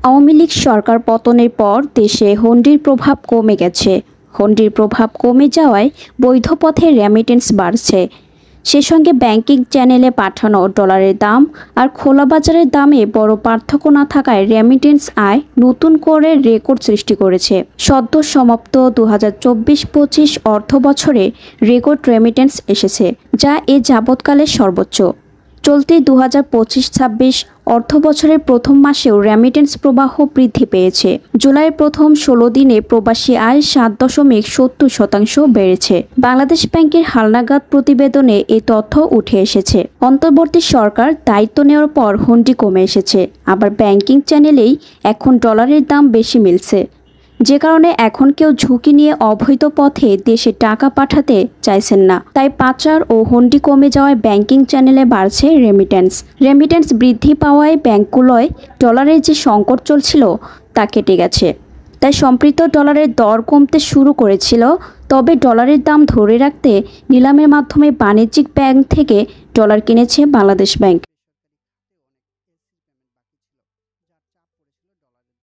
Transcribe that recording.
আওয়ামী লীগ সরকার পতনের পর দেশে হুন্ডির প্রভাব কমে গেছে। হুন্ডির প্রভাব কমে যাওয়ায় বৈধ পথে রেমিটেন্স বাড়ছে। সে সঙ্গে ব্যাংকিং চ্যানেলে পাঠানো ডলারের দাম আর খোলা বাজারের দামে বড় পার্থক্য না থাকায় রেমিটেন্স আয় নতুন করে রেকর্ড সৃষ্টি করেছে। সদ্য সমাপ্ত 2024-25 অর্থ বছরে রেকর্ড রেমিটেন্স এসেছে, যা এ যাবৎকালের সর্বোচ্চ। চলতি 2025-26 অর্থ বছরের প্রথম মাসেও রেমিটেন্স প্রবাহ বৃদ্ধি পেয়েছে। জুলাইয়ের প্রথম 16 দিনে প্রবাসী আয় 7.70% বেড়েছে। বাংলাদেশ ব্যাংকের হালনাগাদ প্রতিবেদনে এই তথ্য উঠে এসেছে। অন্তর্বর্তী সরকার দায়িত্ব নেওয়ার পর হুন্ডি কমে এসেছে, আবার ব্যাংকিং চ্যানেলেই এখন ডলারের দাম বেশি মিলছে, যে কারণে এখন কেউ ঝুঁকি নিয়ে অবৈধ পথে দেশে টাকা পাঠাতে চাইছেন না। তাই পাচার ও হুন্ডি কমে যাওয়ায় ব্যাংকিং চ্যানেলে বাড়ছে রেমিটেন্স বৃদ্ধি পাওয়ায় ব্যাংকগুলোয় ডলারের যে সংকট চলছিল তা কেটে গেছে। তাই সম্প্রতি ডলারের দর কমতে শুরু করেছিল। তবে ডলারের দাম ধরে রাখতে নিলামের মাধ্যমে বাণিজ্যিক ব্যাংক থেকে ডলার কিনেছে বাংলাদেশ ব্যাংক।